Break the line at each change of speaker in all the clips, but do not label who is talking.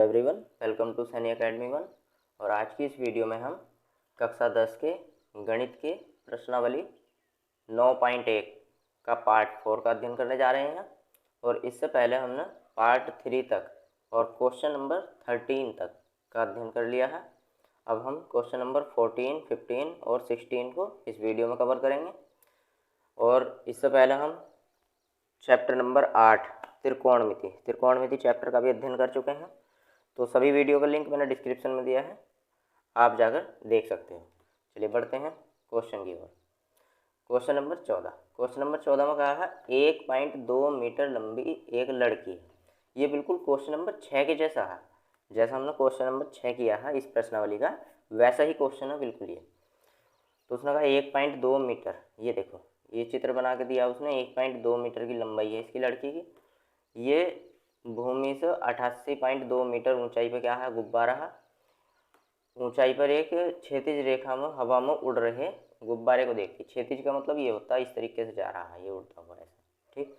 Everyone, welcome to Saini Academy 1। और आज की इस वीडियो में हम कक्षा 10 के गणित के प्रश्नावली 9.1 का पार्ट 4 का अध्ययन करने जा रहे हैं। और इससे पहले हमने पार्ट 3 तक और क्वेश्चन नंबर 13 तक का अध्ययन कर लिया है। अब हम क्वेश्चन नंबर 14, 15 और 16 को इस वीडियो में कवर करेंगे। और इससे पहले हम चैप्टर नंबर 8 त्रिकोणमिति चैप्टर का भी अध्ययन कर चुके हैं। तो सभी वीडियो का लिंक मैंने डिस्क्रिप्शन में दिया है, आप जाकर देख सकते हो। चलिए बढ़ते हैं क्वेश्चन की ओर। क्वेश्चन नंबर 14 में कहा है 1.2 मीटर लंबी एक लड़की है। ये बिल्कुल क्वेश्चन नंबर 6 के जैसा है। जैसा हमने क्वेश्चन नंबर 6 किया है इस प्रश्नावली का, वैसा ही क्वेश्चन है बिल्कुल ये। तो उसने कहा 1.2 मीटर, ये देखो ये चित्र बना के दिया उसने। 1.2 मीटर की लंबाई है इसकी लड़की की। ये भूमि से 88.2 मीटर ऊंचाई पर क्या है, गुब्बारा है। ऊंचाई पर एक क्षैतिज रेखा में हवा में उड़ रहे गुब्बारे को देखती। क्षैतिज का मतलब ये होता है इस तरीके से जा रहा है, ये उड़ता हुआ ऐसा, ठीक।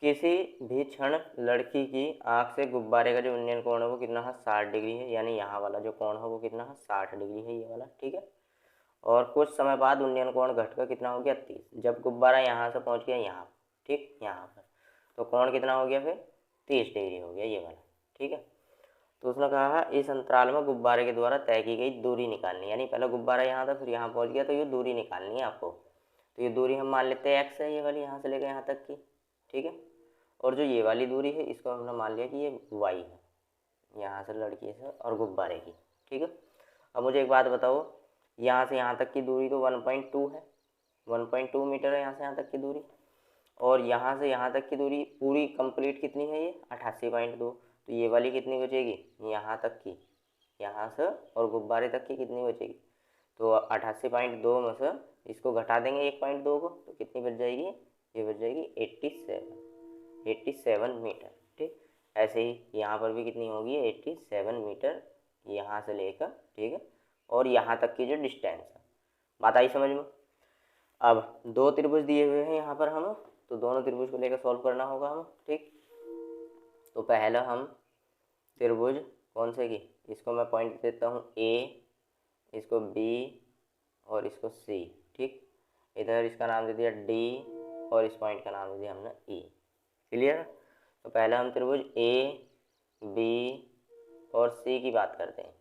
किसी भी क्षण लड़की की आंख से गुब्बारे का जो उन्नयन कोण है वो कितना है, 60 डिग्री है। यानी यहाँ वाला जो कोण है वो कितना है, 60 डिग्री है, ये वाला, ठीक है। और कुछ समय बाद उन्नयन कोण घटकर कितना हो गया, 30। जब गुब्बारा यहाँ से पहुँच गया यहाँ, ठीक, यहाँ पर, तो कोण कितना हो गया फिर 30 डिग्री हो गया, ये वाला, ठीक है। तो उसने कहा है इस अंतराल में गुब्बारे के द्वारा तय की गई दूरी निकालनी। यानी पहले गुब्बारा यहाँ था, फिर यहाँ पहुँच गया, तो ये दूरी निकालनी है आपको। तो ये दूरी हम मान लेते हैं x है, ये वाली यहाँ से लेकर यहाँ तक की, ठीक है। और जो ये वाली दूरी है इसको हमने मान लिया कि ये y है, यहाँ से लड़की से और गुब्बारे की, ठीक है। अब मुझे एक बात बताओ, यहाँ से यहाँ तक की दूरी तो 1.2 है, 1.2 मीटर है यहाँ से यहाँ तक की दूरी। और यहाँ से यहाँ तक की दूरी पूरी कंप्लीट कितनी है, ये 88.2। तो ये वाली कितनी बचेगी, यहाँ तक की, यहाँ से और गुब्बारे तक की कितनी बचेगी, तो 88.2 में से इसको घटा देंगे 1.2 को, तो कितनी बच जाएगी, ये बच जाएगी 87 मीटर, ठीक। ऐसे ही यहाँ पर भी कितनी होगी, 87 मीटर यहाँ से लेकर, ठीक है। और यहाँ तक की जो डिस्टेंस है, बात आई समझ में। अब दो त्रिभुज दिए हुए हैं यहाँ पर हमें, तो दोनों त्रिभुज को लेकर सॉल्व करना होगा हमें, ठीक। तो पहला हम त्रिभुज कौन से की, इसको मैं पॉइंट देता हूँ ए, इसको बी और इसको सी, ठीक। इधर इसका नाम दे दिया डी और इस पॉइंट का नाम दे दिया हमने ई। क्लियर। तो पहले हम त्रिभुज ए, बी और सी की बात करते हैं।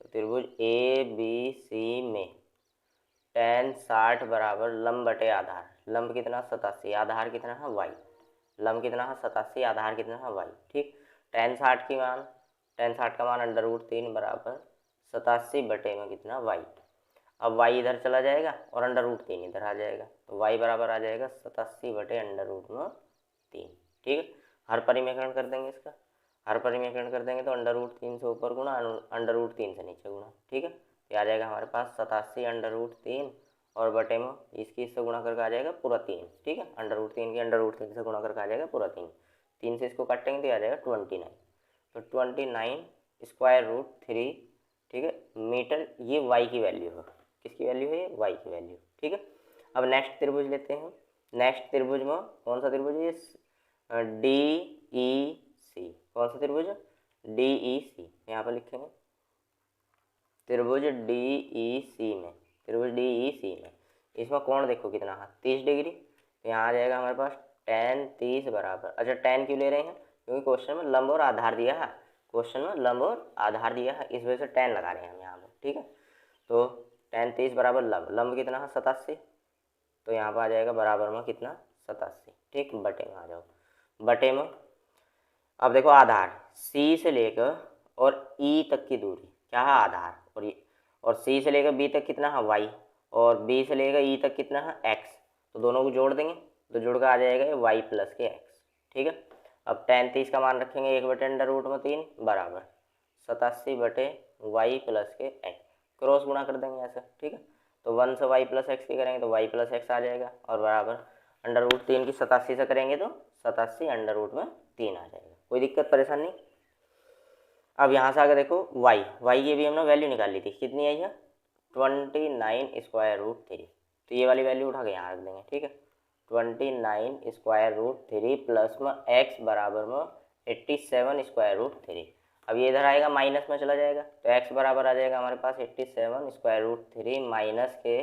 तो त्रिभुज ए बी सी में tan 60 बराबर लंब बटे आधार। लंब कितना, 87, आधार कितना है y। लंब कितना है 87, आधार कितना है y, ठीक। tan 60 का मान √3 बराबर 87 बटे में कितना y। अब y इधर चला जाएगा और √3 इधर आ जाएगा, तो y बराबर आ जाएगा 87 बटे √3, ठीक है। हर परिमेकरण कर देंगे इसका, हर परिमेकरण कर देंगे तो √3 से ऊपर गुणा, √3 से नीचे गुणा, ठीक है। तो आ जाएगा हमारे पास 87 √3 और बटे में इसकी इससे गुणा करके आ जाएगा पूरा 3, ठीक है। √3 की √3 से गुणा करके आ जाएगा पूरा 3 से इसको काटेंगे तो आ जाएगा 29। तो 29 √3, ठीक है, मीटर। ये y की वैल्यू है, किसकी वैल्यू है, ये y की वैल्यू, ठीक है। अब नेक्स्ट त्रिभुज लेते हैं। नेक्स्ट त्रिभुज में कौन सा त्रिभुज है, डी ई सी। कौन सा त्रिभुज है, डी ई सी, यहाँ पर लिखेंगे त्रिभुज डी ई सी में, त्रिभुज डी ई सी में इसमें कोण देखो कितना है, 30 डिग्री। तो यहाँ आ जाएगा हमारे पास tan 30 बराबर, अच्छा tan क्यों ले रहे हैं, क्योंकि क्वेश्चन में लंब और आधार दिया है, क्वेश्चन में लंब और आधार दिया है, इस वजह से tan लगा रहे हैं हम यहाँ पर, ठीक है। तो tan 30 बराबर लंब कितना है 87, तो यहाँ पर आ जाएगा बराबर में कितना 87, ठीक। बटे में आ जाओ, बटे में अब देखो आधार C से लेकर और E तक की दूरी क्या है, आधार, और ये, और C से लेकर B तक कितना है y, और B से लेकर E तक कितना है x। तो दोनों को जोड़ देंगे तो जुड़ कर आ जाएगा ये y प्लस के x, ठीक है। अब tan 30 का मान रखेंगे 1 बटे √3 बराबर 87 बटे y प्लस के x, क्रॉस गुणा कर देंगे ऐसा, ठीक है। तो 1 से y प्लस एक्स की करेंगे तो y प्लस एक्स आ जाएगा, और बराबर √3 की 87 से करेंगे तो 87 √3 आ जाएगा। कोई दिक्कत परेशानी नहीं। अब यहाँ से आगे देखो y की भी हमने वैल्यू निकाल ली थी, कितनी आई है 29 √3। तो ये वाली वैल्यू उठा के यहाँ रख देंगे, ठीक है। 29 √3 प्लस में x बराबर में 87 √3। अब ये इधर आएगा माइनस में चला जाएगा, तो x बराबर आ जाएगा हमारे पास 87 स्क्वायर रूट 3 माइनस के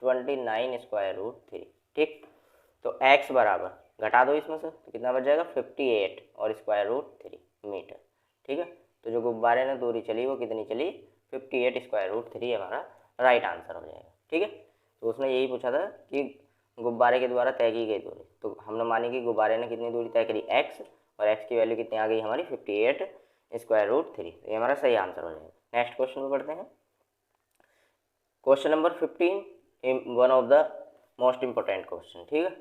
29 स्क्वायर रूट 3। ठीक, तो x बराबर घटा दो इसमें से तो कितना बच जाएगा 58 और स्क्वायर रूट 3 मीटर। ठीक है, तो जो गुब्बारे ने दूरी चली वो कितनी चली 58 स्क्वायर रूट 3 हमारा राइट आंसर हो जाएगा। ठीक है, तो उसने यही पूछा था कि गुब्बारे के द्वारा तय की गई दूरी, तो हमने मानी कि गुब्बारे ने कितनी दूरी तय करी x, और x की वैल्यू कितनी आ गई हमारी 58 स्क्वायर रूट 3। ये हमारा सही आंसर हो जाएगा। नेक्स्ट क्वेश्चन पे पढ़ते हैं। Question number 15 one of the most important question. ठीक है,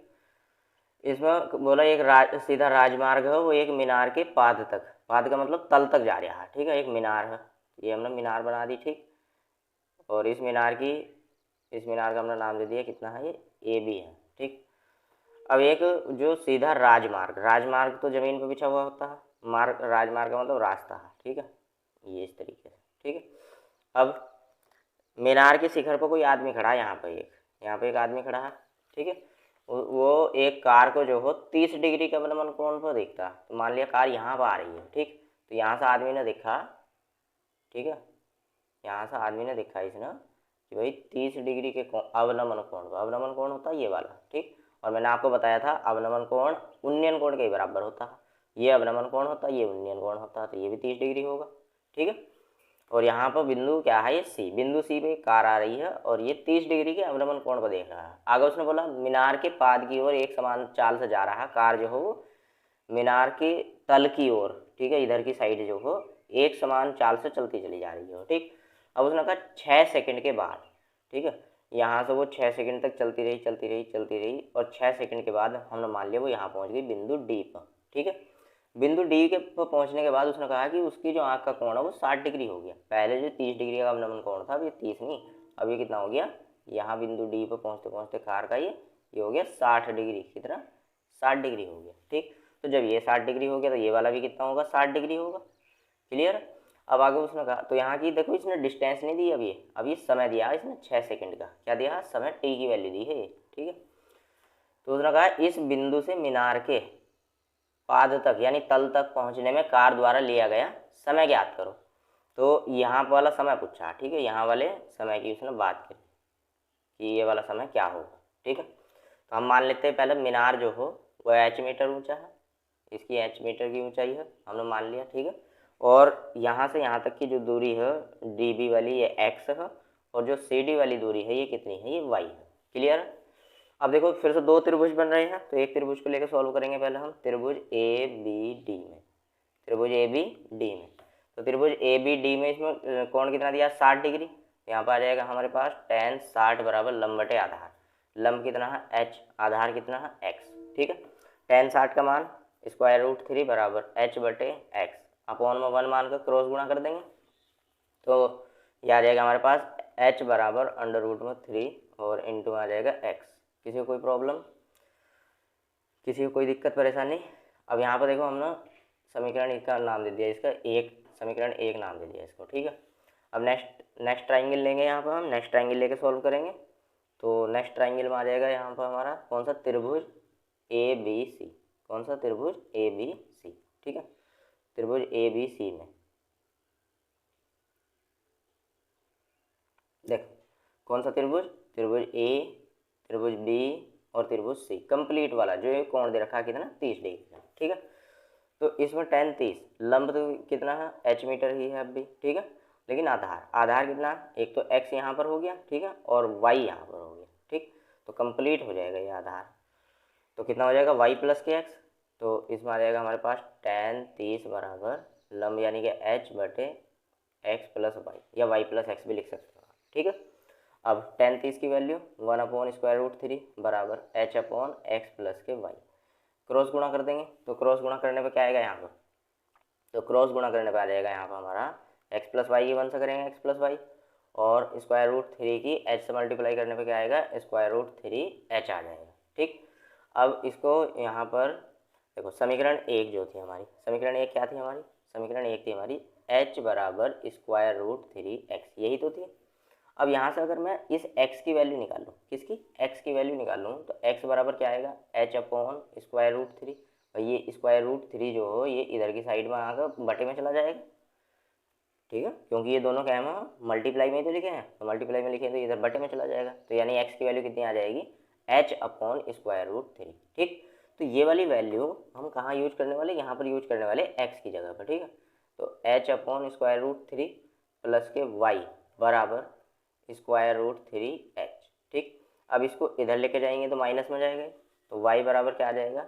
इसमें बोला एक सीधा राजमार्ग है, वो एक मीनार के पाद तक, पाद का मतलब तल तक जा रहा है। ठीक है, एक मीनार है, ये हमने मीनार बना दी। ठीक, और इस मीनार का हमने नाम दे दिया कितना है, ये AB है। ठीक, अब एक जो सीधा राजमार्ग तो जमीन पर बिछा हुआ होता है, राजमार्ग का मतलब रास्ता है। ठीक है, ये इस तरीके से। ठीक है, अब मीनार के शिखर पर कोई आदमी खड़ा है, यहाँ पे एक आदमी खड़ा है। ठीक है, वो एक कार को जो हो 30 डिग्री का अवलंबन कोण पर देखता है। तो मान लिया कार यहाँ पर आ रही है। ठीक, तो यहाँ से आदमी ने देखा, ठीक है, यहाँ से आदमी ने देखा इसने कि भाई 30 डिग्री के अवलंबन कोण होता है ये वाला। ठीक, और मैंने आपको बताया था अवलंबन कोण उन्नयन कोण के बराबर होता है। ये अवलंबन कोण होता है, ये उन्नयन कोण होता है, तो ये भी 30 डिग्री होगा। ठीक है, और यहाँ पर बिंदु क्या है, ये C, बिंदु C पे कार आ रही है और ये 30 डिग्री के अवलंबन कोण पर देख रहा है। आगे उसने बोला मीनार के पाद की ओर एक समान चाल से जा रहा है, कार जो हो मीनार के तल की ओर, ठीक है, इधर की साइड जो हो एक समान चाल से चलती चली जा रही हो। ठीक, अब उसने कहा 6 सेकंड के बाद, ठीक है, यहाँ से वो 6 सेकंड तक चलती रही और 6 सेकंड के बाद हमने मान लिया वो यहाँ पहुँच गई बिंदु D पर। ठीक है, बिंदु D के पर पहुँचने के बाद उसने कहा कि उसकी जो आँख का कोण है वो 60 डिग्री हो गया। पहले जो 30 डिग्री का अवलंबन कोण था, अब ये 30 नहीं, अब ये कितना हो गया, यहाँ बिंदु D पर पहुँचते पहुँचते कार का ये हो गया 60 डिग्री। कितना, 60 डिग्री हो गया। ठीक, तो जब ये 60 डिग्री हो गया तो ये वाला भी कितना होगा, 60 डिग्री होगा। क्लियर। अब आगे उसने कहा, तो यहाँ की देखो इसने डिस्टेंस नहीं दी, अब ये समय दिया इसने 6 सेकंड का, क्या दिया, समय T की वैल्यू दी है। ठीक है, तो उसने कहा इस बिंदु से मीनार के पाद तक यानी तल तक पहुँचने में कार द्वारा लिया गया समय ज्ञात करो। तो यहाँ वाला समय पूछा। ठीक है, यहाँ वाले समय की उसने बात करी कि ये वाला समय क्या होगा। ठीक है, तो हम मान लेते हैं पहले मीनार जो हो वह H मीटर ऊंचा है, इसकी H मीटर की ऊंचाई है, हमने मान लिया। ठीक है, और यहाँ से यहाँ तक की जो दूरी है DB वाली ये X है, और जो CD वाली दूरी है ये कितनी है, ये Y है। क्लियर। अब देखो फिर से दो त्रिभुज बन रहे हैं, तो एक त्रिभुज को लेकर सॉल्व करेंगे पहले हम। त्रिभुज ABD में, तो त्रिभुज ABD में इसमें कोण कितना दिया, 60 डिग्री। यहाँ पर आ जाएगा हमारे पास tan 60 बराबर लंब बटे आधार। लंब कितना है H, आधार कितना है X। ठीक है, tan 60 का मान √3 बराबर H बटे X अपॉन में 1 मान कर क्रॉस गुणा कर देंगे, तो ये आ जाएगा हमारे पास H बराबर √3 और इंटू आ जाएगा X। किसी को कोई प्रॉब्लम, किसी को कोई दिक्कत परेशानी। अब यहाँ पर देखो हमने समीकरण इसका नाम दे दिया, इसका समीकरण 1 नाम दे दिया इसको। ठीक है, अब नेक्स्ट ट्राइंगल लेंगे, यहाँ पर हम नेक्स्ट ट्राइंगल लेके सॉल्व करेंगे। तो नेक्स्ट ट्राइंगल में आ जाएगा यहाँ पर हमारा कौन सा, त्रिभुज ABC। कौन सा, त्रिभुज ABC। ठीक है, त्रिभुज ABC में देखो कौन सा त्रिभुज, त्रिभुज A, त्रिभुज B और त्रिभुज C, कंप्लीट वाला जो ये कोण दे रखा है कितना, 30 डिग्री का। ठीक है, तो इसमें tan 30, लंब तो कितना है H मीटर ही है अब भी। ठीक है, लेकिन आधार कितना, एक तो X यहाँ पर हो गया, ठीक है, और Y यहाँ पर हो गया। ठीक, तो कंप्लीट हो जाएगा ये आधार, तो कितना हो जाएगा y प्लस के एक्स। तो इसमें आ जाएगा हमारे पास tan 30 बराबर लंब यानी कि H बटे x प्लस वाई, या y प्लस एक्स भी लिख सकते हो। ठीक है, अब tan 30 की वैल्यू 1/√3 बराबर H अपॉन एक्स प्लस के y, क्रॉस गुणा कर देंगे। तो क्रॉस गुणा करने पे क्या आएगा यहाँ पर, तो क्रॉस गुणा करने पे आ जाएगा यहाँ पर हमारा x प्लस वाई की 1 से करेंगे x प्लस वाई, और √3 की h से मल्टीप्लाई करने पे क्या आएगा, √3h आ जाएगा। ठीक, अब इसको यहाँ पर देखो समीकरण 1 जो थी हमारी, समीकरण 1 क्या थी हमारी, समीकरण 1 थी हमारी h बराबर √3x, यही तो थी। अब यहाँ से अगर मैं इस x की वैल्यू निकाल लूँ, किसकी, x की वैल्यू निकाल लूँ, तो x बराबर क्या आएगा, h अपॉन √3। और ये √3 जो हो ये इधर की साइड में आकर बटे में चला जाएगा, ठीक है, क्योंकि ये दोनों क्या है हम मल्टीप्लाई में ही तो लिखे हैं, तो मल्टीप्लाई में लिखे हैं तो इधर बटे में चला जाएगा, तो यानी x की वैल्यू कितनी आ जाएगी h/√3। ठीक, तो ये वाली वैल्यू हम कहाँ यूज करने वाले, यहाँ पर यूज करने वाले x की जगह पर। ठीक है, तो h/√3 प्लस के y बराबर √3h। ठीक, अब इसको इधर लेके जाएंगे तो माइनस में जाएगा, तो y बराबर क्या आ जाएगा,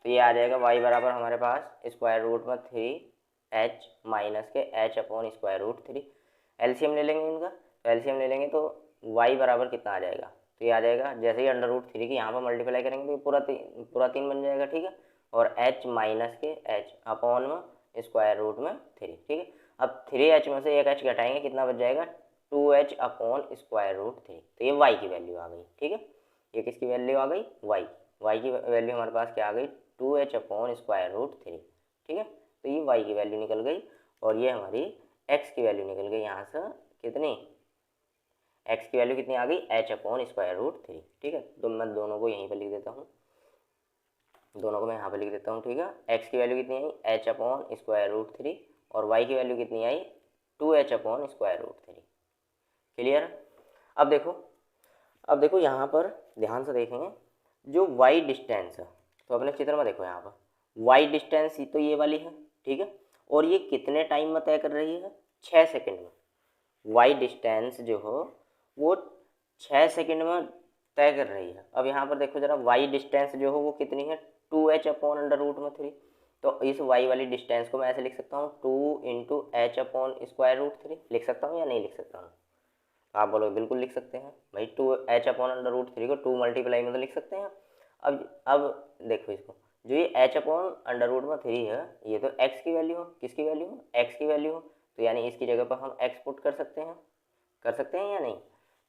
तो ये आ जाएगा y बराबर हमारे पास √3h माइनस के h/√3। एलसीएम ले लेंगे इनका, तो एलसीएम ले लेंगे तो y बराबर कितना आ जाएगा, तो ये आ जाएगा जैसे ही √3 की यहाँ पर मल्टीप्लाई करेंगे तो ये पूरा 3 बन जाएगा। ठीक है, और h माइनस के h/√3। ठीक है, अब 3h में से एक h घटाएंगे कितना बच जाएगा 2h/√3। तो ये y की वैल्यू आ गई। ठीक है, ये किसकी वैल्यू आ गई, y की वैल्यू हमारे पास क्या आ गई 2h/√3। ठीक है, तो ये y की वैल्यू निकल गई और ये हमारी x की वैल्यू निकल गई यहाँ से कितनी, x की वैल्यू कितनी आ गई h/√3। ठीक है, तो मैं दोनों को यहीं पर लिख देता हूँ, दोनों को मैं यहाँ पर लिख देता हूँ। ठीक है, x की वैल्यू कितनी आई h/√3 और y की वैल्यू कितनी आई 2h/√3। क्लियर। अब देखो यहाँ पर ध्यान से देखेंगे जो y डिस्टेंस है, तो अपने चित्र में देखो यहाँ पर y डिस्टेंस तो ये वाली है। ठीक है, और ये कितने टाइम में तय कर रही है 6 सेकंड में। y डिस्टेंस जो हो वो 6 सेकंड में तय कर रही है। अब यहाँ पर देखो जरा y डिस्टेंस जो हो वो कितनी है 2h/√3। तो इस y वाली डिस्टेंस को मैं ऐसे लिख सकता हूँ 2 × h/√3 लिख सकता हूँ या नहीं लिख सकता हूँ, आप बोलो बिल्कुल लिख सकते हैं भाई, 2h/√3 को 2 मल्टीप्लाई में तो लिख सकते हैं। अब देखो इसको, जो ये h/√3 है ये तो x की वैल्यू हो, किसकी वैल्यू हो x की वैल्यू हो, तो यानी इसकी जगह पर हम x पुट कर सकते हैं या नहीं।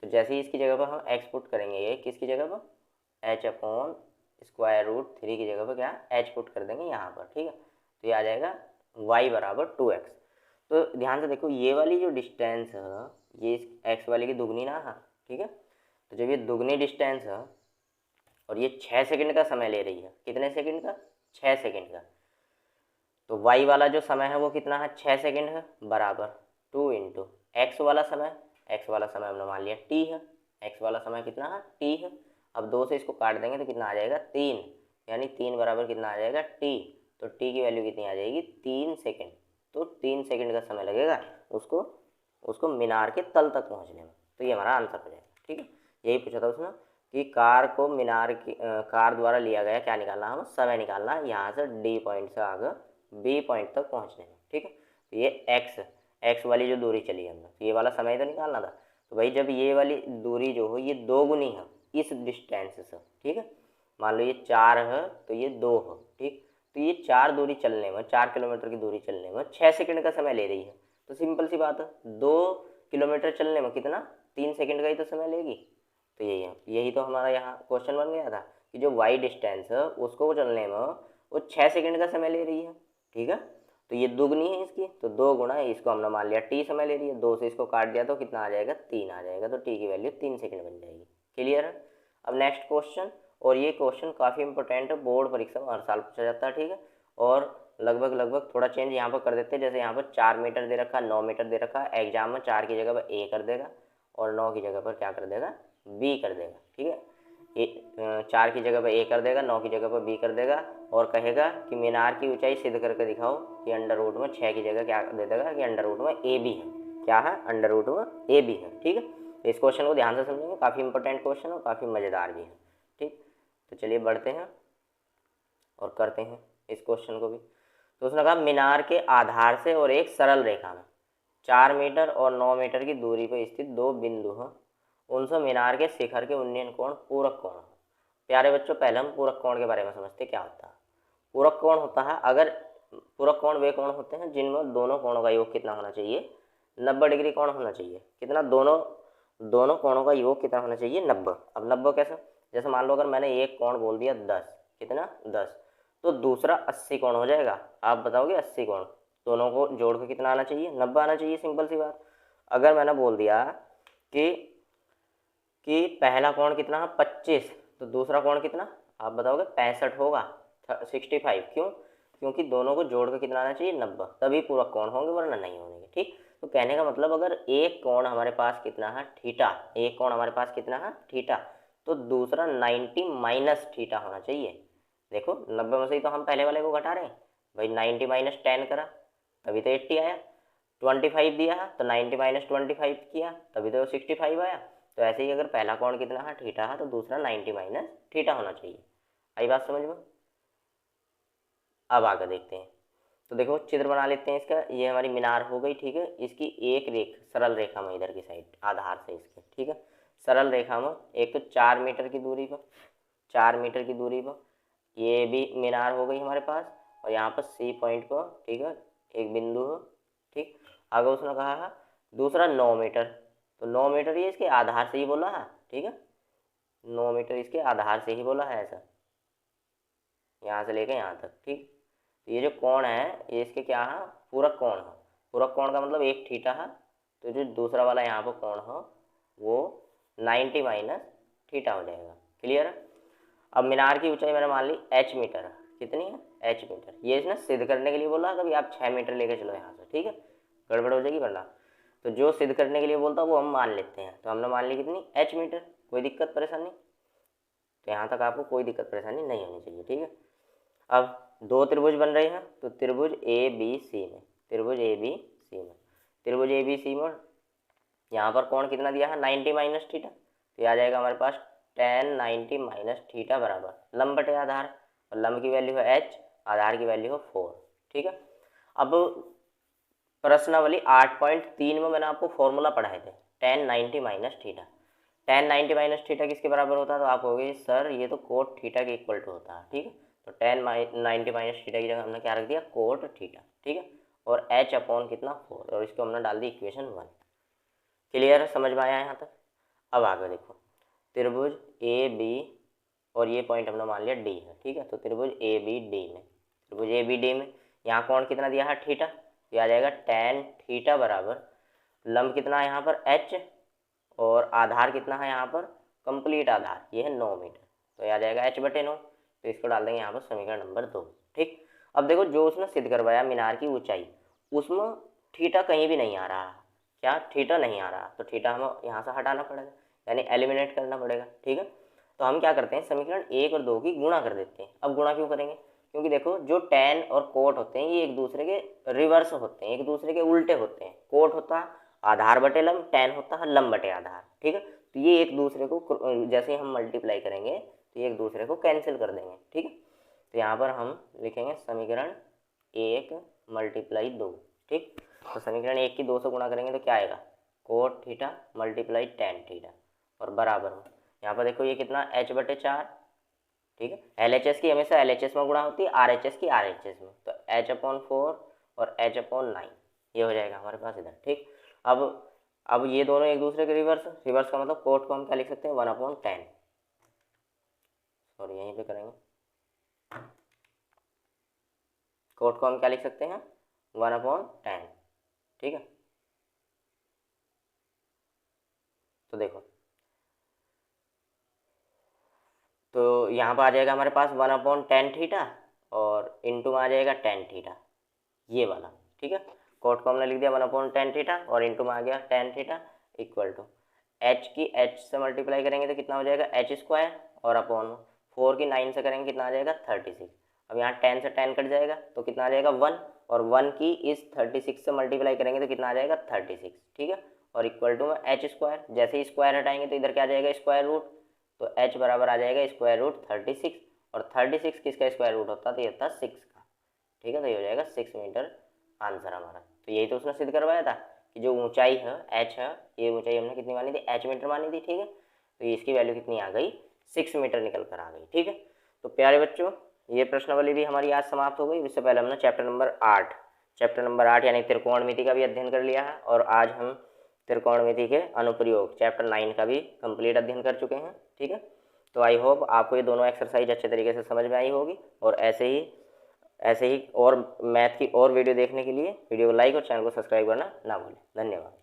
तो जैसे ही इसकी जगह पर हम x पुट करेंगे, ये किसकी जगह पर h/√3 की जगह पर क्या h पुट कर देंगे यहाँ पर। ठीक है, तो ये आ जाएगा y बराबर 2x। तो ध्यान से देखो ये वाली जो डिस्टेंस है ये इस x वाले की दुगनी ना है। ठीक है, तो जब ये दुगनी डिस्टेंस है और ये 6 सेकंड का समय ले रही है, कितने सेकंड का 6 सेकंड का, तो y वाला जो समय है वो कितना है 6 सेकंड है, बराबर 2 × x वाला समय हमने मान लिया t है, x वाला समय कितना है t है। अब 2 से इसको काट देंगे तो कितना आ जाएगा 3, यानी 3 बराबर कितना आ जाएगा t, तो t की वैल्यू कितनी आ जाएगी 3 सेकंड। तो 3 सेकंड का समय लगेगा उसको मीनार के तल तक पहुंचने में, तो ये हमारा आंसर हो जाएगा। ठीक है, यही पूछा था उसने कि कार को मीनार की कार द्वारा लिया गया क्या निकालना, हम समय निकालना यहाँ से D पॉइंट से आगे B पॉइंट तक पहुँचने में। ठीक है, तो ये x वाली जो दूरी चली है हमने, तो ये वाला समय तो निकालना था। तो भाई जब ये वाली दूरी जो हो ये 2 गुनी है इस डिस्टेंस से, ठीक है, मान लो ये 4 है तो ये 2 है। ठीक, तो ये 4 दूरी चलने में 4 किलोमीटर की दूरी चलने में 6 सेकंड का समय ले रही है। तो सिंपल सी बात है 2 किलोमीटर चलने में कितना 3 सेकंड का ही तो समय लेगी। तो यही तो हमारा यहाँ क्वेश्चन बन गया था कि जो y डिस्टेंस है उसको चलने में वो 6 सेकंड का समय ले रही है। ठीक है, तो ये दुगनी है इसकी, तो 2 गुना इसको हमने मान लिया t समय ले रही है, 2 से इसको काट दिया तो कितना आ जाएगा 3 आ जाएगा, तो t की वैल्यू 3 सेकंड बन जाएगी। क्लियर है। अब नेक्स्ट क्वेश्चन, और ये क्वेश्चन काफ़ी इंपॉर्टेंट है, बोर्ड परीक्षा में हर साल पूछा जाता है। ठीक है, और लगभग थोड़ा चेंज यहाँ पर कर देते हैं, जैसे यहाँ पर 4 मीटर दे रखा, 9 मीटर दे रखा, एग्जाम में 4 की जगह पर a कर देगा और 9 की जगह पर क्या कर देगा b कर देगा। ठीक है, 4 की जगह पर a कर देगा, 9 की जगह पर b कर देगा और कहेगा कि मीनार की ऊंचाई सिद्ध करके दिखाओ कि अंडर रूट में 6 की जगह क्या दे देगा कि अंडर रूट में a b है, क्या है अंडर रूट में a b है। ठीक है, तो इस क्वेश्चन को ध्यान से समझेंगे, काफ़ी इंपॉर्टेंट क्वेश्चन और काफ़ी मज़ेदार भी है। ठीक, तो चलिए बढ़ते हैं और करते हैं इस क्वेश्चन को भी। तो उसने कहा मीनार के आधार से और एक सरल रेखा में 4 मीटर और 9 मीटर की दूरी पर स्थित 2 बिंदु हैं, उनसे मीनार के शिखर के उन्नयन कोण पूरक कोण है। प्यारे बच्चों, पहले हम पूरक कोण के बारे में समझते क्या होता है। पूरक कोण होता है, अगर पूरक कोण वे कोण होते हैं जिनमें दोनों कोणों का योग कितना होना चाहिए 90 डिग्री कोण होना चाहिए। कितना, दोनों कोणों का योग कितना होना चाहिए 90। अब 90 कैसे, जैसे मान लो अगर मैंने एक कोण बोल दिया 10, कितना 10, तो दूसरा 80 कोण हो जाएगा। आप बताओगे 80 कोण, दोनों को जोड़ के कितना आना चाहिए 90 आना चाहिए, सिंपल सी बात। अगर मैंने बोल दिया कि पहला कोण कितना है 25, तो दूसरा कोण कितना आप बताओगे 65 होगा 65। क्यों, क्योंकि दोनों को जोड़ कर कितना आना चाहिए 90, तभी पूरक कोण होंगे वरना नहीं होंगे। ठीक, तो कहने का मतलब अगर एक कोण हमारे पास कितना है थीटा, एक कोण हमारे पास कितना है थीटा, तो दूसरा 90 माइनस थीटा होना चाहिए। देखो 90 में से ही तो हम पहले वाले को घटा रहे हैं भाई, 90 माइनस 10 करा तभी तो 80 आया, 25 दिया है तो 90 माइनस 25 किया तभी तो 65 आया। तो ऐसे ही अगर पहला कोण कितना है थीटा है तो दूसरा 90 माइनस थीटा होना चाहिए। आई बात समझ में? अब आगे देखते हैं। तो देखो चित्र बना लेते हैं इसका, ये हमारी मीनार हो गई। ठीक है, इसकी एक सरल रेखा में इधर की साइड आधार से इसके, ठीक है, सरल रेखा में एक तो 4 मीटर की दूरी पर, 4 मीटर की दूरी पर ये भी मीनार हो गई हमारे पास, और यहाँ पर सी पॉइंट पर, ठीक है, एक बिंदु हो। ठीक, आगे उसने कहा है दूसरा 9 मीटर, तो 9 मीटर ये इसके आधार से ही बोला है। ठीक है, 9 मीटर इसके आधार से ही बोला है ऐसा, यहाँ से लेके यहाँ तक। ठीक, ये जो कोण है ये इसके क्या है पूरक कोण है। पूरक कोण का मतलब एक थीटा है, तो जो दूसरा वाला यहाँ पर कोण हो वो 90 माइनस थीटा हो जाएगा। क्लियर है? अब मीनार की ऊंचाई मैंने मान ली h मीटर है, कितनी है h मीटर। ये इसने सिद्ध करने के लिए बोला कभी आप 6 मीटर लेके चलो यहाँ से, ठीक है, गड़बड़ हो जाएगी वरना। तो जो सिद्ध करने के लिए बोलता है वो हम मान लेते हैं, तो हमने मान ली कितनी h मीटर, कोई दिक्कत परेशानी, तो यहाँ तक आपको कोई दिक्कत परेशानी नहीं होनी चाहिए। ठीक है, अब दो त्रिभुज बन रहे हैं, तो त्रिभुज ए बी सी में, त्रिभुज ए बी सी में, त्रिभुज ए बी सी में यहाँ पर कोण कितना दिया है 90 माइनस थीटा, तो आ जाएगा हमारे पास tan 90 माइनस थीटा बराबर लंब बटे आधार, और लंब की वैल्यू है h, आधार की वैल्यू है 4। ठीक है, अब प्रश्नावली 8.3 में मैंने आपको फॉर्मूला पढ़ाए थे tan 90 minus theta. tan 90 minus theta किसके बराबर होता है, तो आप कहोगे सर ये तो कोट थीटा के इक्वल टू होता है। ठीक है, तो tan 90 माइनस थीटा की जगह हमने क्या रख दिया कोट थीटा। ठीक है, और h अपॉन कितना 4, और इसको हमने डाल दी इक्वेशन 1। क्लियर है, समझ में आया यहाँ तक? अब आगे देखो, त्रिभुज ए बी और ये पॉइंट हमने मान लिया डी है। ठीक है, तो त्रिभुज ए बी डी में, त्रिभुज ए बी डी में यहाँ कोण कितना दिया है थीटा, ये आ जाएगा tan थीटा बराबर लंब कितना है यहाँ पर h, और आधार कितना है यहाँ पर कंप्लीट आधार ये है 9 मीटर, तो ये आ जाएगा h बटे 9। तो इसको डाल देंगे यहाँ पर समीकरण नंबर 2। ठीक, अब देखो जो उसने सिद्ध करवाया मीनार की ऊंचाई, उसमें थीटा कहीं भी नहीं आ रहा, क्या थीटा नहीं आ रहा, तो थीटा हमें यहाँ से हटाना पड़ेगा, यानी एलिमिनेट करना पड़ेगा। ठीक है, तो हम क्या करते हैं समीकरण 1 और 2 की गुणा कर देते हैं। अब गुणा क्यों करेंगे, क्योंकि देखो जो tan और कोट होते हैं ये एक दूसरे के रिवर्स होते हैं, एक दूसरे के उल्टे होते हैं। कोट होता है आधार बटे लंब, tan होता है लंब बटे आधार। ठीक है, तो ये एक दूसरे को जैसे हम मल्टीप्लाई करेंगे तो ये एक दूसरे को कैंसिल कर देंगे। ठीक है, तो यहाँ पर हम लिखेंगे समीकरण 1 मल्टीप्लाई 2। ठीक, तो समीकरण 1 की 2 से गुणा करेंगे तो क्या आएगा cot theta multiply tan theta, और बराबर में यहाँ पर देखो ये कितना h बटे 4। ठीक है, LHS की हमेशा LHS में गुणा होती है, RHS की RHS में, तो h अपॉन 4 और h अपॉन 9 ये हो जाएगा हमारे पास इधर। ठीक, अब ये दोनों एक दूसरे के रिवर्स, रिवर्स का मतलब कोट को हम क्या लिख सकते हैं 1 अपॉन 10, सॉरी यहीं पे करेंगे, कोट को हम क्या लिख सकते हैं 1 अपॉन 10। ठीक है, तो देखो तो यहाँ पर आ जाएगा हमारे पास 1 अपॉन 10 थीटा, और इंटू में आ जाएगा tan थीटा ये वाला। ठीक है, कोट को हमने लिख दिया 1 अपॉन 10 थीटा, और इंटू में आ गया tan theta equal to h की h से मल्टीप्लाई करेंगे तो कितना हो जाएगा h स्क्वायर, और अपॉन 4 की 9 से करेंगे कितना आ जाएगा 36। अब यहाँ 10 से 10 कट जाएगा तो कितना आ जाएगा 1, और 1 की इस 36 से मल्टीप्लाई करेंगे तो कितना आ जाएगा 36। ठीक है, और इक्वल टू में h स्क्वायर, जैसे ही स्क्वायर हटाएंगे तो इधर क्या आ जाएगा स्क्वायर रूट, तो h बराबर आ जाएगा स्क्वायर रूट 36, और 36 किसका स्क्वायर रूट होता है तो ये होता है 6 का। ठीक है, तो ये हो जाएगा 6 मीटर आंसर हमारा। तो यही तो उसने सिद्ध करवाया था कि जो ऊंचाई है h है, ये ऊंचाई हमने कितनी मानी थी h मीटर मानी थी। ठीक है, तो इसकी वैल्यू कितनी आ गई 6 मीटर निकल कर आ गई। ठीक है, तो प्यारे बच्चों ये प्रश्नावली भी हमारी आज समाप्त हो गई। इससे पहले हमने चैप्टर नंबर 8 यानी त्रिकोणमिति का भी अध्ययन कर लिया है, और आज हम त्रिकोणमिति के अनुप्रयोग चैप्टर 9 का भी कंप्लीट अध्ययन कर चुके हैं। ठीक है, तो आई होप आपको ये दोनों एक्सरसाइज अच्छे तरीके से समझ में आई होगी, और ऐसे ही और मैथ की और वीडियो देखने के लिए वीडियो को लाइक और चैनल को सब्सक्राइब करना ना भूलें। धन्यवाद।